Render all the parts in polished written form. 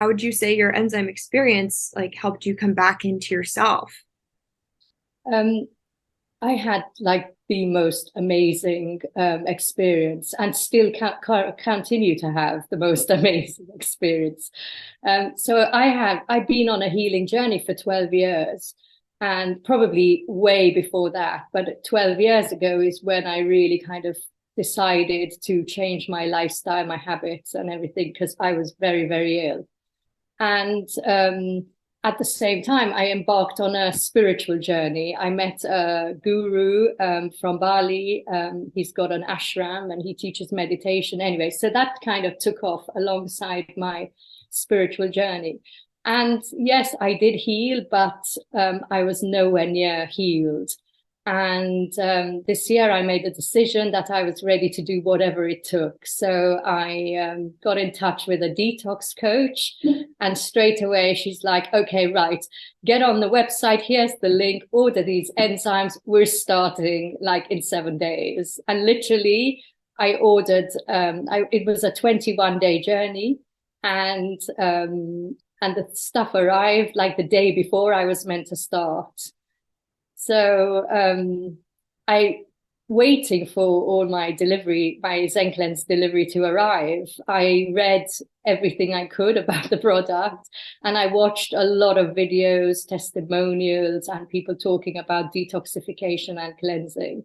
How would you say your enzyme experience like helped you come back into yourself? Um, I had like the most amazing experience, and still continue to have the most amazing experience. So I've been on a healing journey for 12 years, and probably way before that, but 12 years ago is when I really kind of decided to change my lifestyle, my habits and everything, because I was very, very ill. And at the same time, I embarked on a spiritual journey. I met a guru from Bali. He's got an ashram and he teaches meditation. Anyway, so that kind of took off alongside my spiritual journey. And yes, I did heal, but I was nowhere near healed. And this year I made a decision that I was ready to do whatever it took. So I got in touch with a detox coach, and straight away she's like, okay, right, get on the website. Here's the link, order these enzymes. We're starting like in 7 days. And literally, I ordered, it was a 21-day journey. And the stuff arrived like the day before I was meant to start. So I waiting for all my delivery, my zencleanz delivery to arrive. I read everything I could about the product, and I watched a lot of videos, testimonials, and people talking about detoxification and cleansing.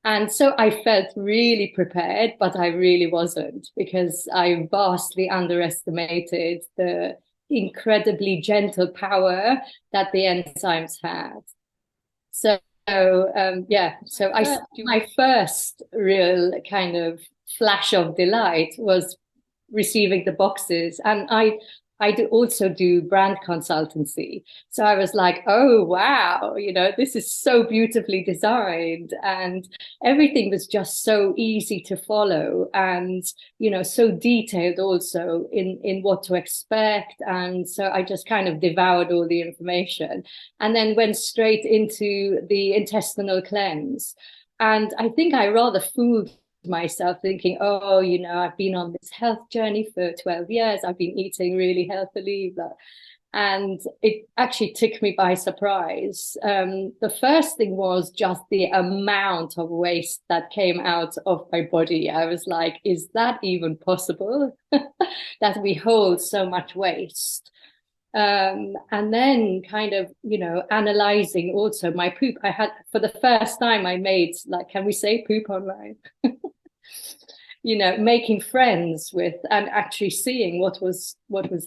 And so I felt really prepared, but I really wasn't, because I vastly underestimated the incredibly gentle power that the enzymes had. So yeah, so my first real kind of flash of delight was receiving the boxes, and I do also do brand consultancy. So I was like, oh wow, this is so beautifully designed, and everything was just so easy to follow, and so detailed also in what to expect. And so I just kind of devoured all the information, and then went straight into the intestinal cleanse. And I think I rather fooled myself, thinking, oh, I've been on this health journey for 12 years. I've been eating really healthily. Blah. And it actually took me by surprise. The first thing was just the amount of waste that came out of my body. I was like, is that even possible? That we hold so much waste? And then kind of, analyzing also my poop. I had, for the first time, I made, like, can we say poop online? Making friends with and actually seeing what was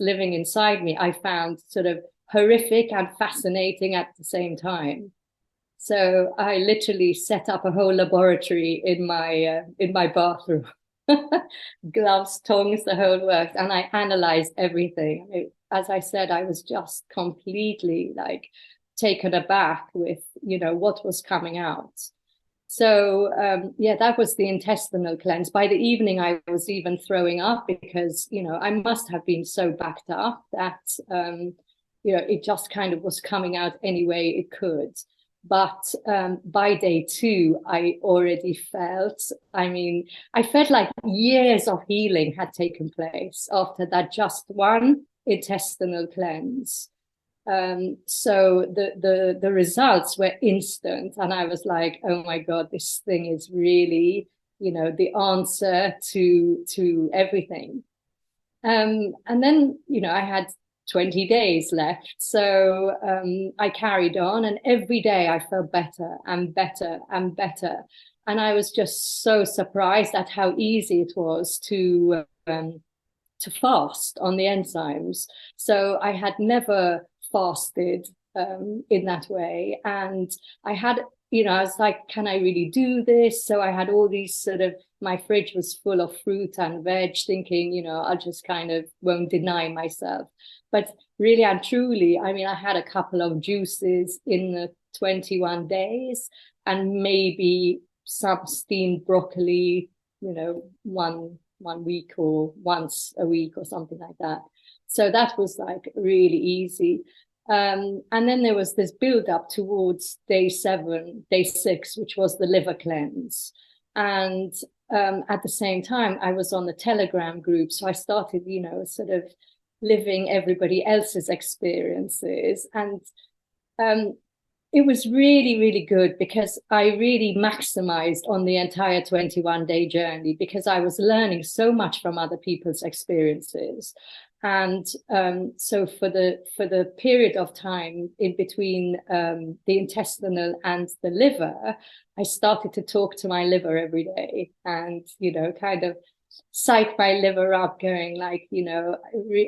living inside me, I found sort of horrific and fascinating at the same time. So I literally set up a whole laboratory in my bathroom. Gloves, tongs, the whole works, and I analyzed everything. As I said, I was just completely like taken aback with what was coming out. So yeah, that was the intestinal cleanse. By the evening, I was even throwing up, because I must have been so backed up that it just kind of was coming out any way it could. But by day two, I already felt, I mean, I felt like years of healing had taken place after that just one intestinal cleanse. So the results were instant, and I was like, oh my God, this thing is really, the answer to everything. And then, I had 20 days left. So I carried on, and every day I felt better and better and better. And I was just so surprised at how easy it was to fast on the enzymes. So I had never fasted in that way. And I had, I was like, can I really do this? So I had all these sort of, my fridge was full of fruit and veg, thinking, I just kind of won't deny myself. But really and truly, I mean, I had a couple of juices in the 21 days, and maybe some steamed broccoli, one week or once a week or something like that. So that was like really easy. And then there was this build up towards day 7, day 6, which was the liver cleanse. And at the same time, I was on the Telegram group. So I started, sort of living everybody else's experiences. And um, it was really, really good because I really maximized on the entire 21-day journey, because I was learning so much from other people's experiences. And so for the period of time in between the intestinal and the liver, I started to talk to my liver every day, and, kind of psych my liver up, going like,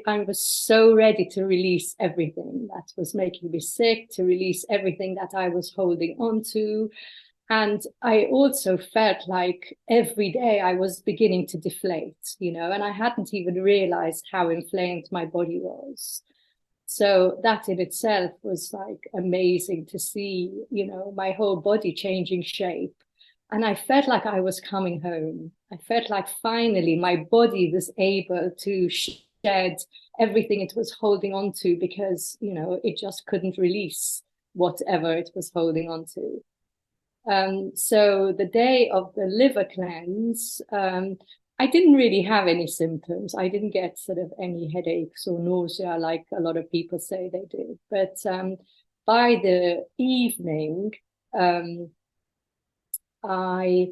I was so ready to release everything that was making me sick, to release everything that I was holding on to. And I also felt like every day I was beginning to deflate, and I hadn't even realized how inflamed my body was. So that in itself was like amazing to see, my whole body changing shape. And I felt like I was coming home. I felt like finally my body was able to shed everything it was holding on to, because, it just couldn't release whatever it was holding on to. So the day of the liver cleanse, I didn't really have any symptoms. I didn't get sort of any headaches or nausea like a lot of people say they did. But by the evening, I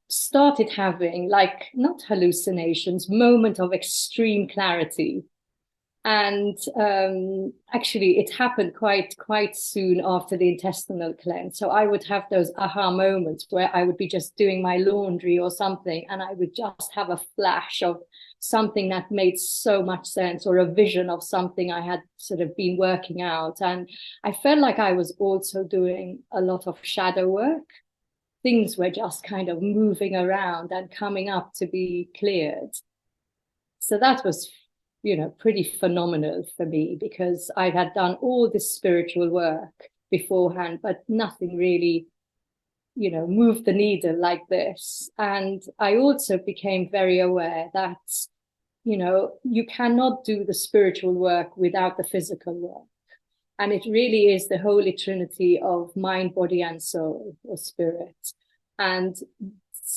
started having, like, not hallucinations, moment of extreme clarity. And actually, it happened quite soon after the intestinal cleanse. So I would have those aha moments where I would be just doing my laundry or something, and I would just have a flash of something that made so much sense, or a vision of something I had sort of been working out. And I felt like I was also doing a lot of shadow work. Things were just kind of moving around and coming up to be cleared. So that was, pretty phenomenal for me, because I had done all this spiritual work beforehand, but nothing really, moved the needle like this. And I also became very aware that, you cannot do the spiritual work without the physical work. And it really is the holy trinity of mind, body, and soul, or spirit. And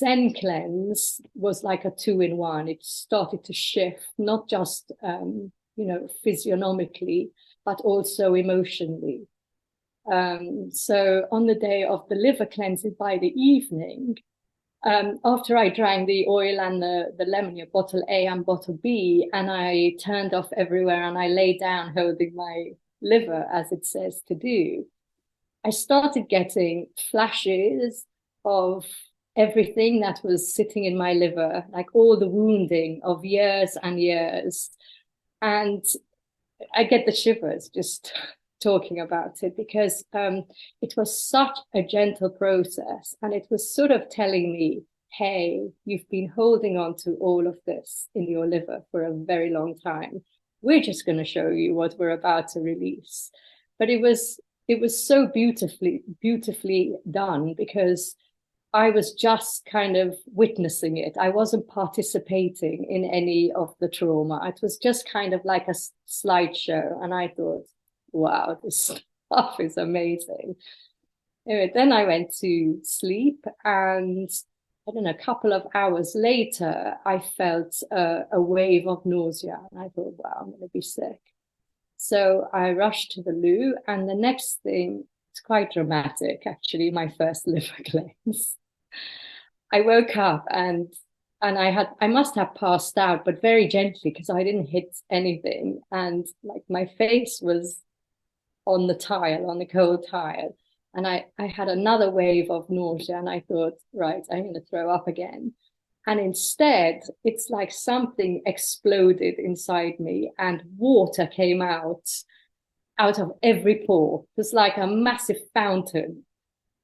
zencleanz was like a 2-in-1. It started to shift, not just, physiognomically, but also emotionally. So on the day of the liver cleansing, by the evening, after I drank the oil and the lemon, bottle A and bottle B, and I turned off everywhere and I lay down holding my liver, as it says to do, I started getting flashes of everything that was sitting in my liver, like all the wounding of years and years. And I get the shivers just talking about it, because it was such a gentle process. And it was sort of telling me, hey, you've been holding on to all of this in your liver for a very long time. We're just going to show you what we're about to release. But it was so beautifully done, because I was just kind of witnessing it. I wasn't participating in any of the trauma. It was just kind of like a slideshow. And I thought, wow, this stuff is amazing. Anyway, then I went to sleep, and I don't know, a couple of hours later, I felt a wave of nausea. And I thought, wow, I'm going to be sick. So I rushed to the loo, and the next thing, it's quite dramatic, actually, my first liver cleanse. I woke up, and I must have passed out, but very gently, because I didn't hit anything. And like my face was on the tile, on the cold tile. And I had another wave of nausea, and I thought, right, I'm going to throw up again. And instead, it's like something exploded inside me, and water came out of every pore. It was like a massive fountain.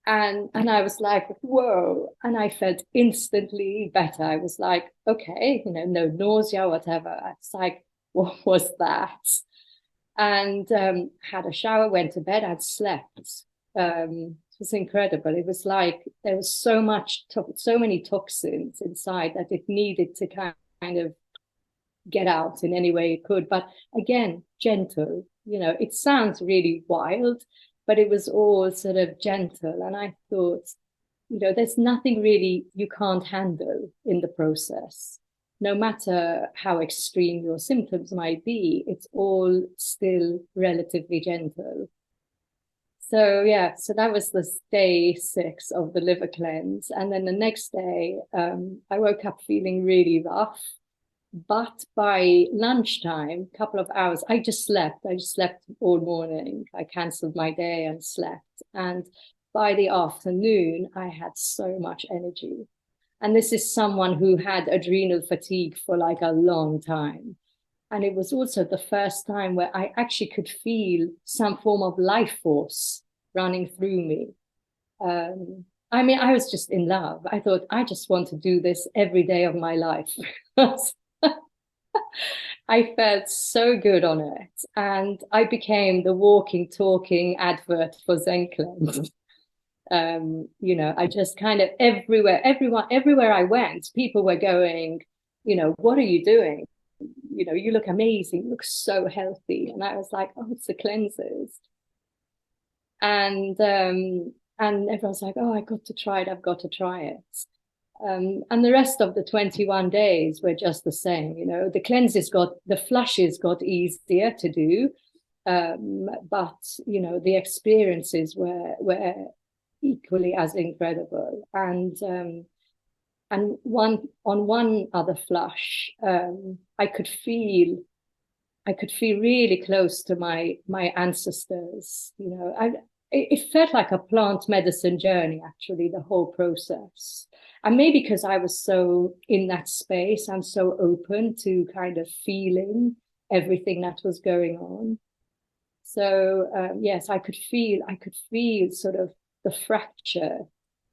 And I was like, whoa. And I felt instantly better. I was like, okay, no nausea, whatever. It's like, what was that? And had a shower, went to bed, I'd slept. It was incredible. It was like there was so many toxins inside that it needed to kind of get out in any way it could. But again, gentle. It sounds really wild, but it was all sort of gentle. And I thought, there's nothing really you can't handle in the process. no matter how extreme your symptoms might be, it's all still relatively gentle. So yeah, so that was the day 6 of the liver cleanse. And then the next day, I woke up feeling really rough. But by lunchtime, a couple of hours, I just slept. I just slept all morning. I cancelled my day and slept. And by the afternoon, I had so much energy. And this is someone who had adrenal fatigue for like a long time. And it was also the first time where I actually could feel some form of life force running through me. I mean, I was just in love. I thought, I just want to do this every day of my life. I felt so good on it. And I became the walking, talking advert for zencleanz. I just kind of everywhere I went, people were going, what are you doing? You look amazing, you look so healthy. And I was like, oh, it's the cleanses. And everyone's like, oh, I got to try it, I've got to try it. And the rest of the 21 days were just the same. The flushes got easier to do, but the experiences were equally as incredible. And one other flush, I could feel really close to my ancestors. It felt like a plant medicine journey, actually, the whole process. And maybe because I was so in that space and so open to kind of feeling everything that was going on. So yes, I could feel sort of the fracture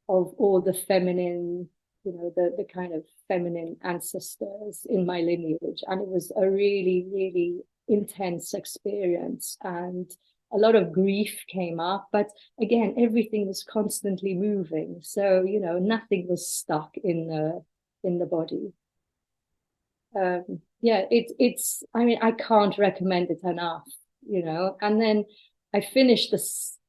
of all the feminine, the kind of feminine ancestors in my lineage. And it was a really, really intense experience. And a lot of grief came up, but again, everything was constantly moving. So, nothing was stuck in the body. I mean, I can't recommend it enough, and then I finished the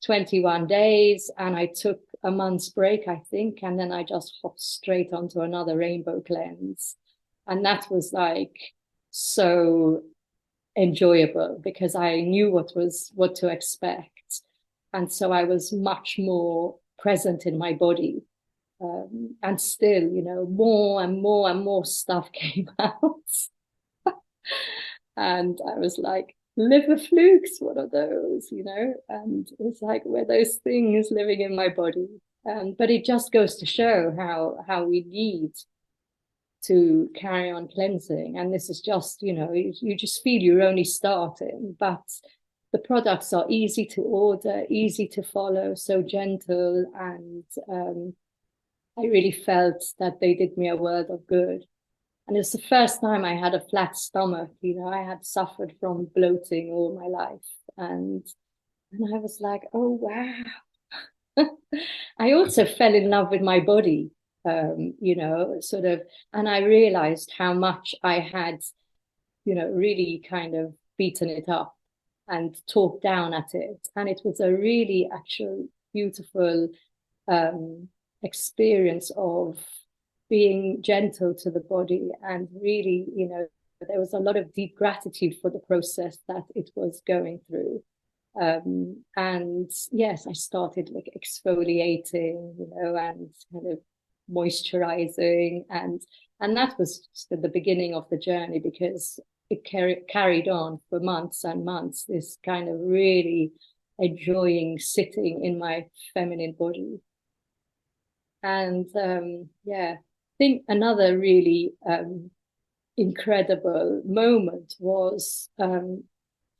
21 days and I took a month's break, I think. And then I just hopped straight onto another rainbow cleanse. And that was like so enjoyable because I knew what to expect. And so I was much more present in my body. And still, more and more and more stuff came out. And I was like, liver flukes, what are those? And it's like, were those things living in my body? But it just goes to show how we need to carry on cleansing. And this is just, you just feel you're only starting, but the products are easy to order, easy to follow, so gentle. And I really felt that they did me a world of good. And it's the first time I had a flat stomach. I had suffered from bloating all my life. And I was like, oh, wow. I also fell in love with my body, sort of, and I realized how much I had, really kind of beaten it up and talked down at it. And it was a really actual beautiful experience of being gentle to the body. And really, there was a lot of deep gratitude for the process that it was going through. And yes, I started like exfoliating, and kind of moisturizing, and that was just at the beginning of the journey, because it carried on for months and months, this kind of really enjoying sitting in my feminine body. And I think another really incredible moment was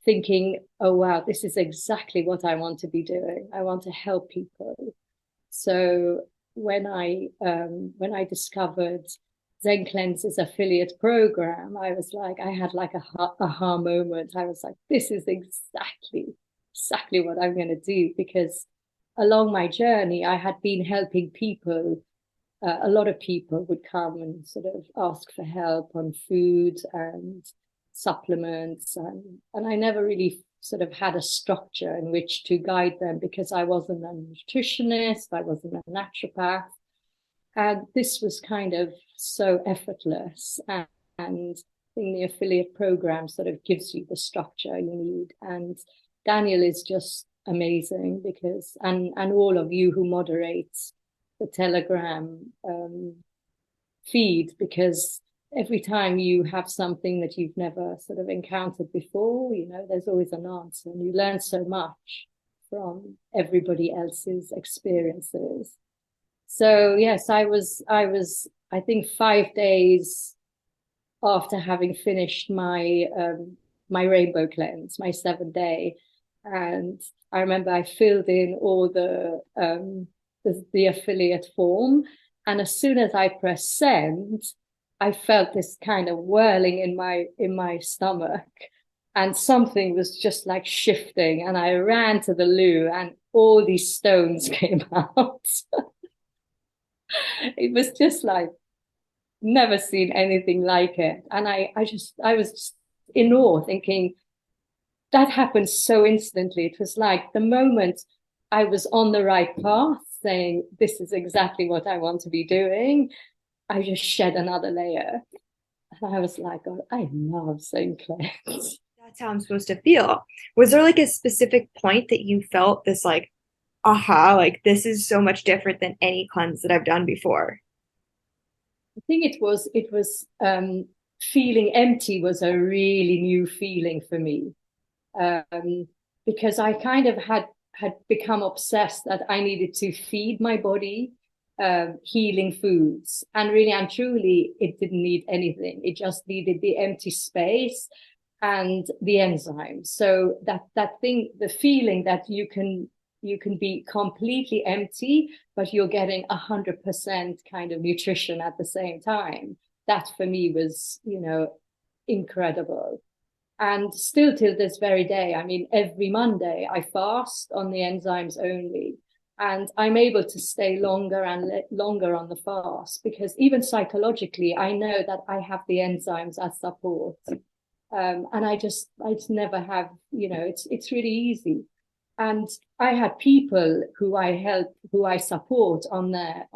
thinking, oh wow, this is exactly what I want to be doing. I want to help people. So when I discovered zencleanz's affiliate program, I was like, I had like a aha moment. I was like, this is exactly what I'm going to do, because along my journey, I had been helping people. A lot of people would come and sort of ask for help on food and supplements, and I never really sort of had a structure in which to guide them, because I wasn't a nutritionist, I wasn't a naturopath, and this was kind of so effortless. And and I think the affiliate program sort of gives you the structure you need. And Daniel is just amazing because, and all of you who moderate the Telegram feed, because every time you have something that you've never sort of encountered before, you know, there's always an answer, and you learn so much from everybody else's experiences. So yes, I think 5 days after having finished my rainbow cleanse, my 7 day, and I remember I filled in all the affiliate form, and as soon as I pressed send, I felt this kind of whirling in my stomach, and something was just like shifting, and I ran to the loo, and all these stones came out. It was just like never seen anything like it, and I was just in awe, thinking that happened so instantly. It was like the moment I was on the right path, saying this is exactly what I want to be doing, I just shed another layer. And I was like, oh, I love zencleanz. That's how I'm supposed to feel. Was there like a specific point that you felt this like, aha, like this is so much different than any cleanse that I've done before? I think it was feeling empty was a really new feeling for me, because I kind of had become obsessed that I needed to feed my body healing foods, and really and truly it didn't need anything. It just needed the empty space and the enzymes. So that thing, the feeling that you can be completely empty, but you're getting 100% kind of nutrition at the same time. That for me was, you know, incredible. And still till this very day, I mean, every Monday I fast on the enzymes only. And I'm able to stay longer and longer on the fast, because even psychologically, I know that I have the enzymes as support. And I just never have, you know, it's really easy. And I had people who I help, who I support on their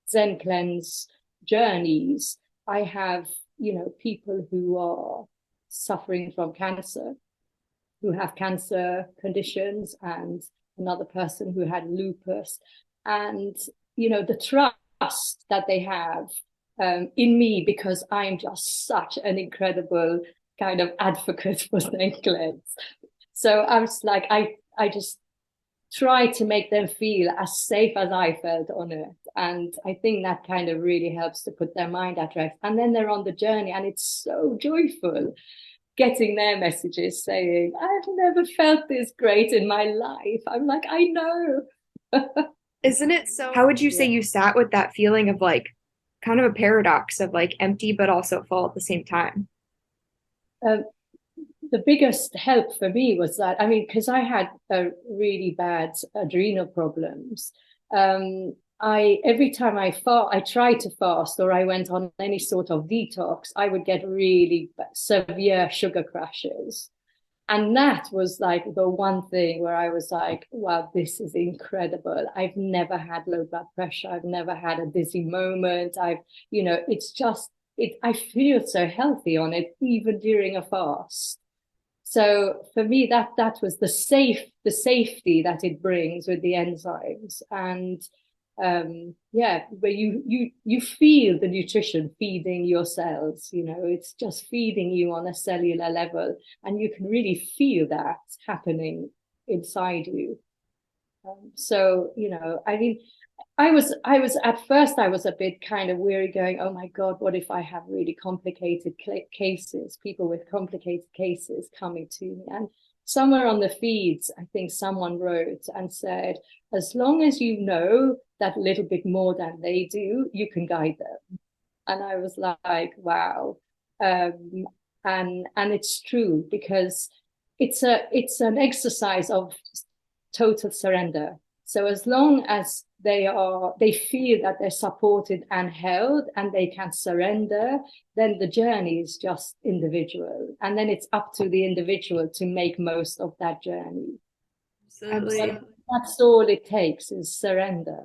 zencleanz journeys. I have, you know, people who are suffering from cancer, who have cancer conditions, and another person who had lupus. And, you know, the trust that they have in me, because I'm just such an incredible kind of advocate for zencleanz. So I was like, I just try to make them feel as safe as I felt on it. And I think that kind of really helps to put their mind at rest. And then they're on the journey, and it's so joyful getting their messages saying, I've never felt this great in my life. I'm like, I know. Isn't it so? How would you say you sat with that feeling of like kind of a paradox of like empty but also full at the same time? Um, the biggest help for me was that, I mean, because I had really bad adrenal problems. Every time I tried to fast, or I went on any sort of detox, I would get really severe sugar crashes. And that was like the one thing where I was like, wow, this is incredible. I've never had low blood pressure. I've never had a dizzy moment. You know, it's just, I feel so healthy on it, even during a fast. So for me, that was the safety that it brings with the enzymes. And yeah, where you feel the nutrition feeding your cells, you know, it's just feeding you on a cellular level, and you can really feel that happening inside you. So, you know, I mean, I was at first I was a bit kind of weary, going, oh my God, what if I have really complicated cases, people with complicated cases coming to me? And somewhere on the feeds, I think someone wrote and said, as long as you know that little bit more than they do, you can guide them. And I was like, wow. And it's true, because it's an exercise of total surrender. So as long as they feel that they're supported and held, and they can surrender, then the journey is just individual. And then it's up to the individual to make most of that journey. Absolutely. And that's all it takes, is surrender.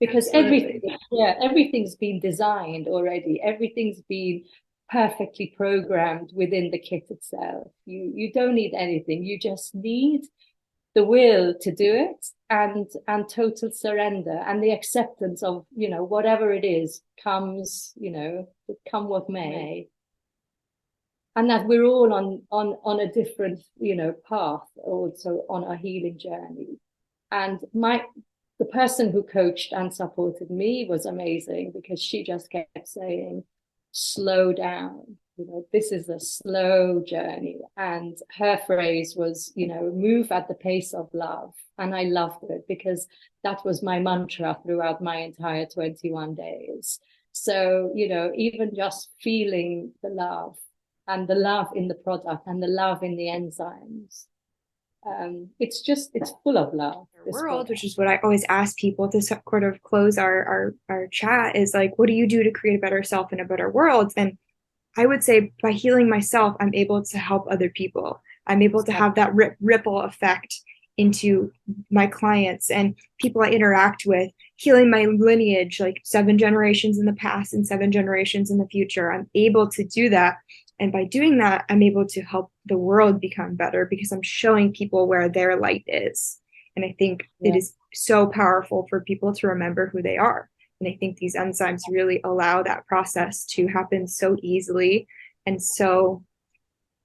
because everything, Absolutely. yeah, everything's been designed already. Everything's been perfectly programmed within the kit itself. You don't need anything. You just need the will to do it, and total surrender and the acceptance of, whatever it is comes, come what may. And that we're all on a different, path, also on our healing journey. And the person who coached and supported me was amazing, because she just kept saying, slow down, this is a slow journey. And her phrase was, move at the pace of love. And I loved it, because that was my mantra throughout my entire 21 days. So, even just feeling the love, and the love in the product, and the love in the enzymes, it's full of love, this World, product. which is what I always ask people to sort of close our chat, is like, what do you do to create a better self and a better world? And I would say by healing myself, I'm able to help other people. I'm able to have that ripple effect into my clients and people I interact with, healing my lineage, like 7 generations in the past and 7 generations in the future. I'm able to do that. And by doing that, I'm able to help the world become better, because I'm showing people where their light is. And I think it Yeah. is so powerful for people to remember who they are. And I think these enzymes really allow that process to happen so easily and so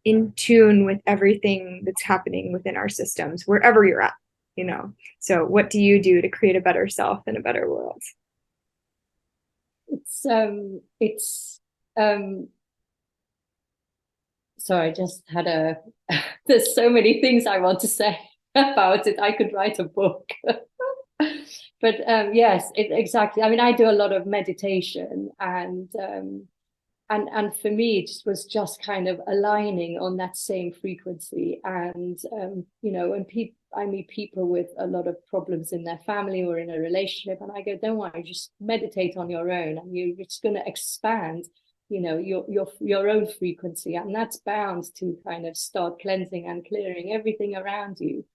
in tune with everything that's happening within our systems, wherever you're at. So what do you do to create a better self and a better world? It's sorry, I just had there's so many things I want to say about it. I could write a book. But yes, exactly. I mean, I do a lot of meditation, and for me, it was just kind of aligning on that same frequency. And when I meet people with a lot of problems in their family or in a relationship, and I go, don't worry, just meditate on your own, and you're just going to expand, your own frequency, and that's bound to kind of start cleansing and clearing everything around you.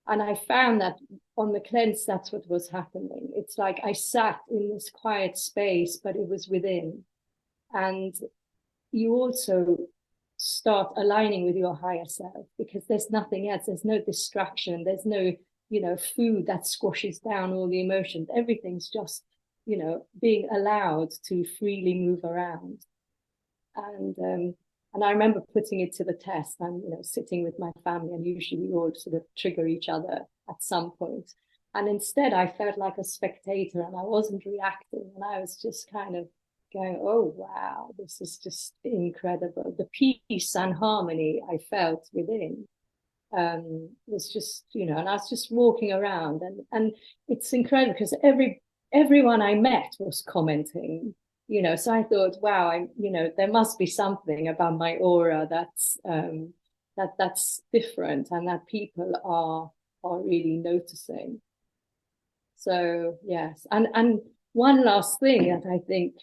And I found that on the cleanse, that's what was happening. It's like I sat in this quiet space, but it was within. And you also start aligning with your higher self, because there's nothing else. There's no distraction. There's no, food that squashes down all the emotions. Everything's just, being allowed to freely move around. And I remember putting it to the test, and sitting with my family, and usually we all sort of trigger each other at some point. And instead, I felt like a spectator, and I wasn't reacting, and I was just kind of going, oh wow, this is just incredible. The peace and harmony I felt within was just, and I was just walking around, and it's incredible, because everyone I met was commenting. So I thought, wow, there must be something about my aura that's different, and that people are really noticing. So yes, and one last thing that I think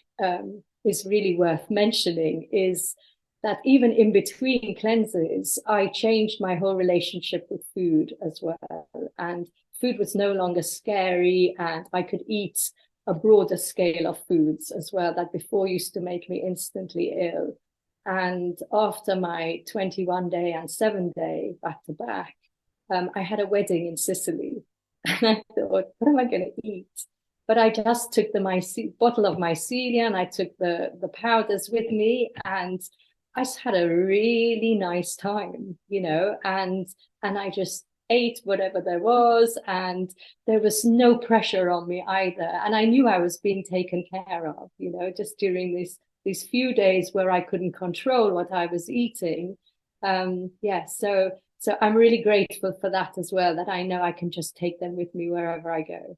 is really worth mentioning is that even in between cleanses, I changed my whole relationship with food as well, and food was no longer scary, and I could eat a broader scale of foods as well, that before used to make me instantly ill. And after my 21 day and 7 day back to back, I had a wedding in Sicily. And I thought, what am I going to eat? But I just took the bottle of mycelia, and I took the powders with me, and I just had a really nice time, and I just ate whatever there was, and there was no pressure on me either. And I knew I was being taken care of, just during these few days where I couldn't control what I was eating. Yeah, so I'm really grateful for that as well, that I know I can just take them with me wherever I go.